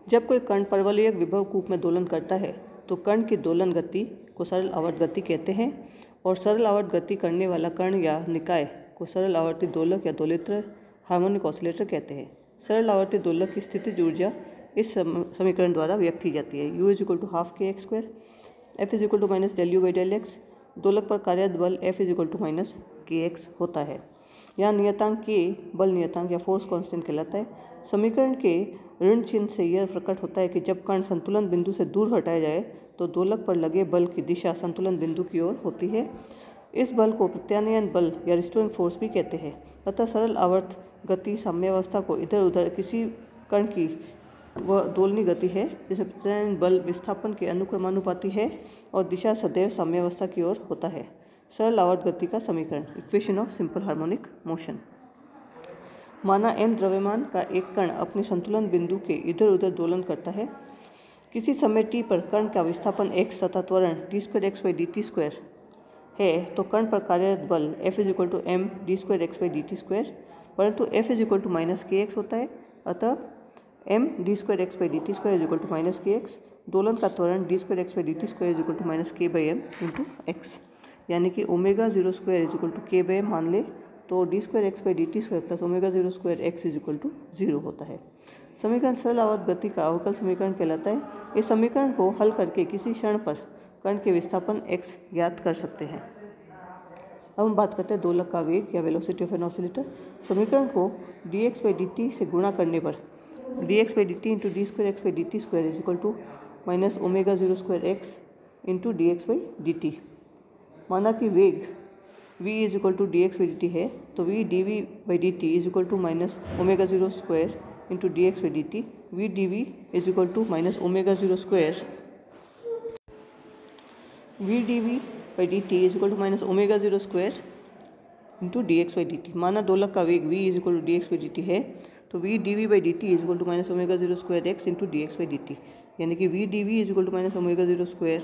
जब कोई कण परवलयिक विभव कूप में दोलन करता है तो कण की दोलन गति को सरल आवर्त गति कहते हैं और सरल आवर्त गति करने वाला कण या निकाय को सरल आवर्ती दोलक या दोलित्र हार्मोनिक ऑसिलेटर कहते हैं। सरल आवर्ती दोलक की स्थितिज ऊर्जा इस समीकरण द्वारा व्यक्त की जाती है। U = ½ kx², F = -∂u/∂x। दोलक पर कार्यरत बल F = -kx होता है। यहाँ नियतांक k बल नियतांक या फोर्स कांस्टेंट कहलाता है। समीकरण के ऋण चिन्ह से यह प्रकट होता है कि जब कण संतुलन बिंदु से दूर हटाया जाए तो दोलक पर लगे बल की दिशा संतुलन बिंदु की ओर होती है। इस बल को प्रत्यानयन बल या रिस्टोरिंग फोर्स भी कहते हैं। अतः सरल आवर्त गति साम्यावस्था को इधर उधर किसी कण की वह दोलनी गति है जिसमें प्रत्यानयन बल विस्थापन के अनुक्रमानुपाती है और दिशा सदैव साम्यावस्था की ओर होता है। सरल आवर्त गति का समीकरण, equation of simple harmonic motion. माना m द्रव्यमान का एक कण अपने संतुलन बिंदु के इधर उधर दोलन करता है। किसी समय t पर कण का विस्थापन x तथा त्वरण d2x/dt² है तो कण पर कार्यरत बल F = m d2x/dt², परंतु F = -kx होता है। अतः m d2x/dt² = -kx। दोलन का त्वरण d2x/dt² = -k/m × x, यानी कि ω02 k/m मान ले तो d2x/dt² + ω02 x = 0 होता है। समीकरण सरल आवर्त गति का अवकल समीकरण कहलाता है। इस समीकरण को हल करके किसी क्षण पर कण के विस्थापन x ज्ञात कर सकते हैं। अब हम बात करते हैं दोलक का वेग या वेलोसिटी ऑफ एन ऑसिलेटर। समीकरण को dx/dt से गुणा करने पर dx/dt × d2x/dt² = -ω02 x × dx/dt। माना कि वेग v = dx/dt है तो v dv/dt = -ω02 × dx/dt। v dv = -ω02 v dv/dt = -ω02 × dx/dt। माना दोलक का वेग v = dx/dt है तो v dv/dt = -ω02 x × dx/dt, यानी कि v dv = -ω02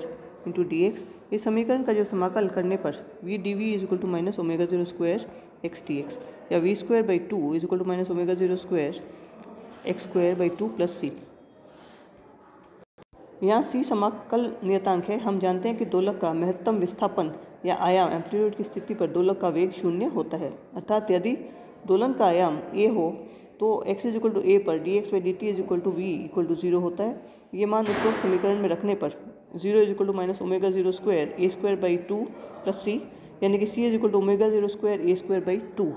× dx। इस समीकरण का जो समाकल करने पर v dv = -ω02 x dx या v²/2 = -ω02 x²/2 + c। यहाँ c समाकल नियतांक है। हम जानते हैं कि दोलक का महत्तम विस्थापन या आयाम एम्पलीट्यूड की स्थिति पर दोलक का वेग 0 होता है। अर्थात यदि दोलन का आयाम a हो तो x = a पर dx/dt = v = 0 होता है। ये मान उपरोक्त समीकरण में रखने पर 0 = -ω02 a²/2 + c, यानी कि c = ω02 a²/2।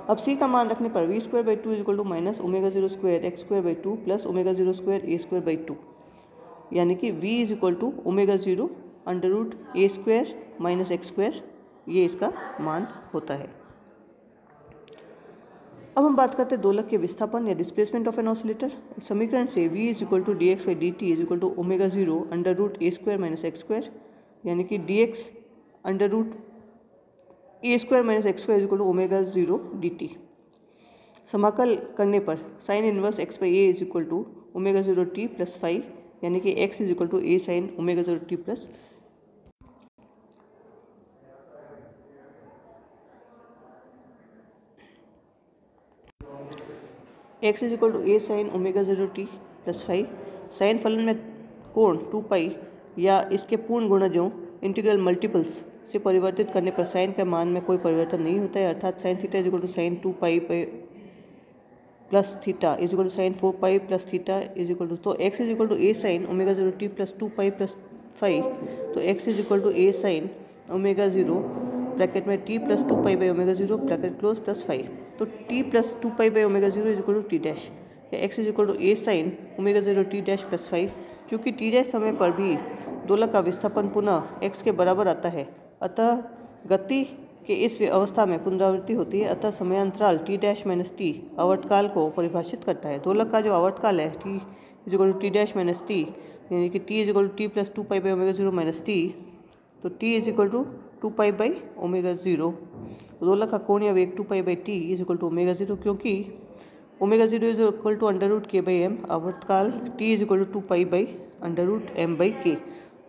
अब c का मान रखने पर v²/2 = -ω02 x²/2 + ω02 a²/2, यानी कि v = ω0 √a² - x², ये इसका मान होता है। अब हम बात करते हैं दोलक के विस्थापन या डिस्प्लेसमेंट ऑफ एन ऑसिलेटर। समीकरण से v = dx/dt = ω0 √a² - x², यानी कि dx √a² - x² = ω0 dt। समाकल करने पर sin inverse x/a = ω0t + phi, यानी कि x = a sin ω0t + x = a sin ω0t + phi। Sign फलन में कोण 2π या इसके पूर्ण गुणजों इंटीग्रल मल्टीपल्स से परिवर्तित करने पर साइन का मान में कोई परिवर्तन नहीं होता है। अर्थात sin theta = sin 2π + theta sin 4π + theta तो x = a sin ω0t + 2π + phi, तो x = a sin ω0 ब्रैकेट में t + 2π/ω0 ब्रैकेट क्लोज + phi, तो t + 2π/ω0 = t डैश या x = a sin ω0t dash + phi। चूँकि t डैश समय पर भी दोलक का विस्थापन पुनः x के बराबर आता है, अतः गति के इस अवस्था में पुनरावृत्ति होती है। अतः समयांतराल t डैश - t आवर्तकाल को परिभाषित करता है। दोलक का जो आवर्तकाल है t = t डैश - t, यानी कि t = t + 2π/ω0 - t, तो t = 2π/ω0। दोलक का कोणीय वेग 2π/t = ω0, क्योंकि ω0 = √k/m, आवर्तकाल t = 2π/√m/k।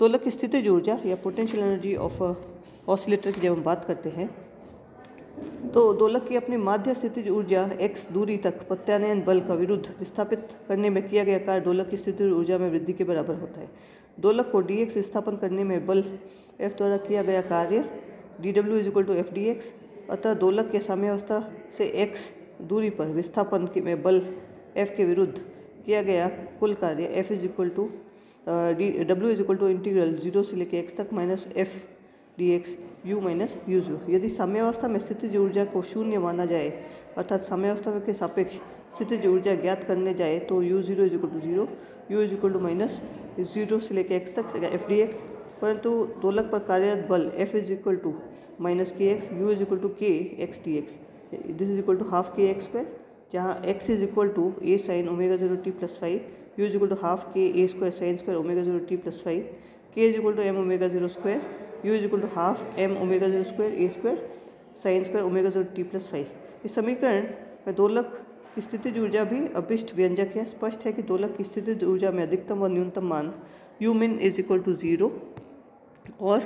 दोलक की स्थितिज ऊर्जा या पोटेंशियल एनर्जी ऑफ ऑसिलेटर की जब हम बात करते हैं तो दोलक की अपनी माध्य स्थितिज ऊर्जा x दूरी तक प्रत्यानयन बल का विरुद्ध विस्थापित करने में किया गया कार्य दोलक की स्थितिज ऊर्जा में वृद्धि के बराबर होता है। दोलक को dx विस्थापन करने में बल F द्वारा किया गया कार्य dw = Fdx। अतः दोलक के साम्यावस्था से x दूरी पर विस्थापन में बल F के विरुद्ध किया गया कुल कार्य F w इंटीग्रल 0 से लेकर x तक minus F dx u minus u0। यदि साम्यावस्था में स्थितिज ऊर्जा को शून्य माना जाए अर्थात साम्यावस्था के सापेक्ष स्थितिज ऊर्जा ज्ञात करने जाए तो u0 = 0, u माइनस 0 से लेकर x तक F dx। परंतु दोलक पर कार्यरत बल F minus kx, u k x dx, this is half के एक्स स्क्वायर, जहाँ x a sine omega 0t plus 5, u half के a square sine square omega 0t plus 5, k m omega 0 square, u half m omega 0 square a square sine square omega 0t plus 5। इस समीकरण में दोलक की स्थितिज ऊर्जा भी अभिष्ट व्यंजक है। स्पष्ट है कि दोलक की स्थितिज ऊर्जा में अधिकतम व न्यूनतम मान u min = 0 और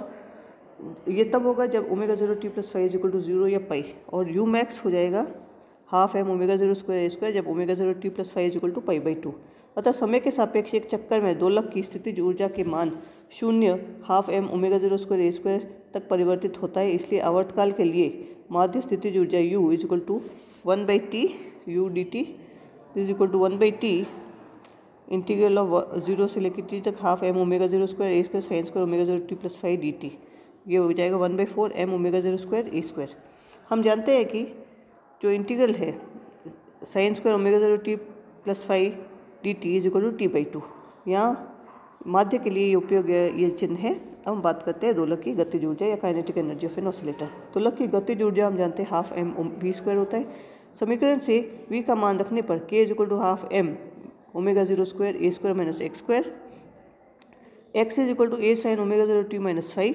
ये तब होगा जब ओमेगा 0t प्लस 5 = 0 या पाई, और u मैक्स हो जाएगा half m omega 0 square a square जब ओमेगा 0t प्लस 5 = π/2। अतः समय के सापेक्ष एक चक्कर में दोलक की स्थितिज ऊर्जा के मान 0 half m omega 0 square a square तक परिवर्तित होता है। इसलिए आवर्तकाल के लिए माध्य स्थितिज ऊर्जा u = 1/t u dt = 1/t integral of 0 से लेकर t तक half m omega 0 square a square sine square omega 0t plus 5 dt। ये हो जाएगा 1/4 m omega 0 square a square. हम जानते हैं कि जो इंटीग्रल है sign square omega 0t plus 5 dt = t/2। यहाँ माध्य के लिए ये उपयोग ये चिन्ह है। अब हम बात करते हैं दोलक की गतिज ऊर्जा या kinetic energy of an oscillator. दोलक की गतिज ऊर्जा हम जानते हैं हाफ m v स्क्वायर होता है। समीकरण से v का मान रखने पर k = half m omega 0 square a square minus x square, x a sine omega 0t minus 5,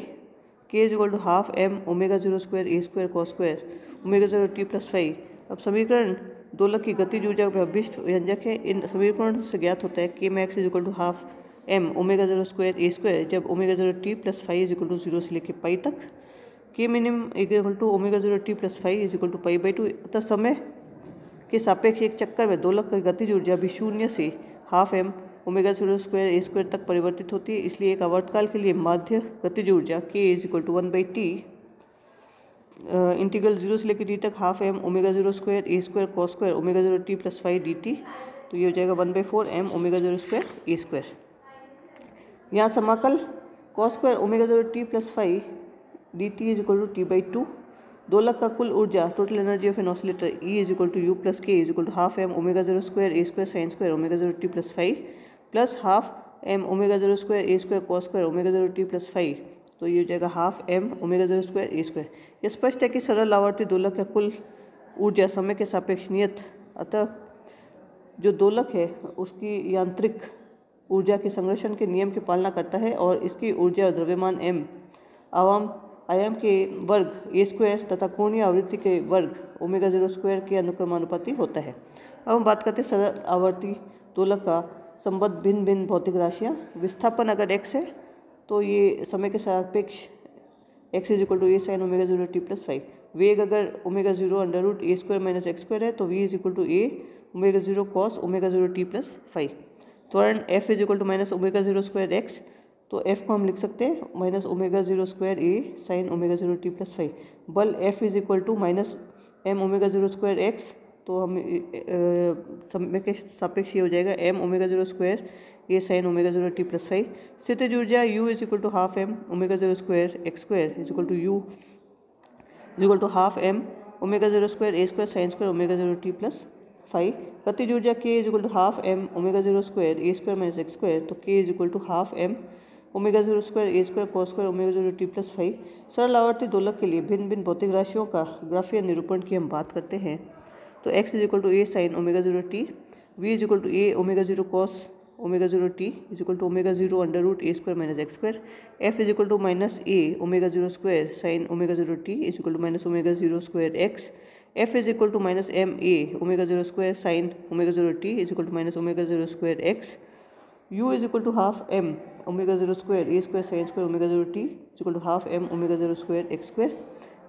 k half m omega 0 square a square cos square omega 0t plus 5। अब समीकरण दोलक की गतिज ऊर्जा का अभिष्ट व्यंजक है। इन समीकरणों से ज्ञात होता है k max = half m omega 0 square a square जब ओमेगा 0t प्लस 5 = 0 से लेकर पाई तक, k minimum = omega 0t plus 5 = π/2। अतः समय के सापेक्ष एक चक्कर में दोलक की गतिज ऊर्जा भी 0 से half m omega 0 square a square तक परिवर्तित होती है। इसलिए एक आवर्तकाल के लिए माध्य गतिज ऊर्जा k = 1/t इंटीग्रल 0 से लेकर t तक half m omega 0 square a square cos square omega 0t plus 5 dt। तो ये हो जाएगा 1/4 m omega 0 square a square. यहाँ समाकल cos square omega 0t plus 5 dt = t/2। दोलक का कुल ऊर्जा total energy of an oscillator E = u plus k = half m omega 0 square a square sine square omega 0t plus 5 plus half m omega 0 square a square cos square omega 0t plus 5। तो ये हो जाएगा half m omega 0 square a square. यह स्पष्ट है कि सरल आवर्ती दोलक का कुल ऊर्जा समय के सापेक्ष नियत। अतः जो दोलक है उसकी यांत्रिक ऊर्जा के संरक्षण के नियम की पालना करता है और इसकी ऊर्जा द्रव्यमान m आयाम के वर्ग a स्क्वायर तथा कोणीय आवृत्ति के वर्ग ओमेगा 0 स्क्वायर के अनुक्रमानुपाती होता है। अब हम बात करते हैं सरल आवर्ती दोलक का संबद्ध भिन्न भिन्न भौतिक राशियाँ। विस्थापन अगर x है तो ये समय के सापेक्ष x = a sine omega 0t plus 5। वेग अगर omega 0 under root a square minus x square है तो v = a omega 0 cos omega 0t plus 5। त्वरण f = minus omega 0 square x, तो f को हम लिख सकते हैं minus omega 0 square a sine omega 0t plus 5। बल F = minus m omega 0 square x, तो हम समय के सापेक्ष ये हो जाएगा m omega 0 square a sine omega 0t plus 5। स्थितिज ऊर्जा u = half m omega 0 square x square u = half m omega 0 square a square sine square omega 0t plus 5। गतिज ऊर्जा k = half m omega 0 square a square minus x square, तो k = half m omega 0 square a square cos square omega 0t plus 5। सरल आवर्ती दोलक के लिए भिन्न भिन्न भौतिक राशियों का ग्राफीय निरूपण की हम बात करते हैं। तो x = a sine omega 0t, v = a omega 0 cos omega 0t = omega 0 under root a square minus x square. f = minus a omega 0 square sine omega 0t = minus omega 0 square x। f = minus m a omega 0 square sine omega 0t = minus omega 0 square x। u = half m omega 0 square a square sine square omega 0t = half m omega 0 square x square.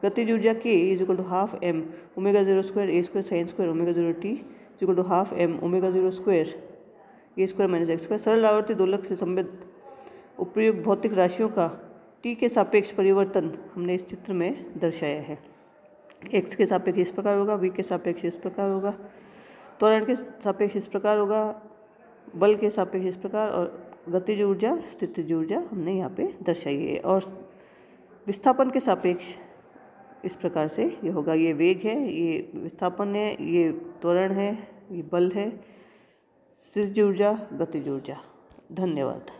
गतिज ऊर्जा K is equal to half m omega 0 square a square sine square omega 0 t is equal to half m omega 0 square a square minus x square. सरल आवर्ती दोलक से संबंधित उपयुक्त भौतिक राशियों का t के सापेक्ष परिवर्तन हमने इस चित्र में दर्शाया है। x के सापेक्ष इस प्रकार होगा, v के सापेक्ष इस प्रकार होगा, त्वरण के सापेक्ष इस प्रकार होगा, बल के सापेक्ष इस प्रकार, और गतिज ऊर्जा स्थितिज ऊर्जा हमने यहाँ पे दर्शाई है। और विस्थापन के सापेक्ष इस प्रकार से ये होगा, ये वेग है, ये विस्थापन है, ये त्वरण है, ये बल है, स्थितिज ऊर्जा, गतिज ऊर्जा। धन्यवाद।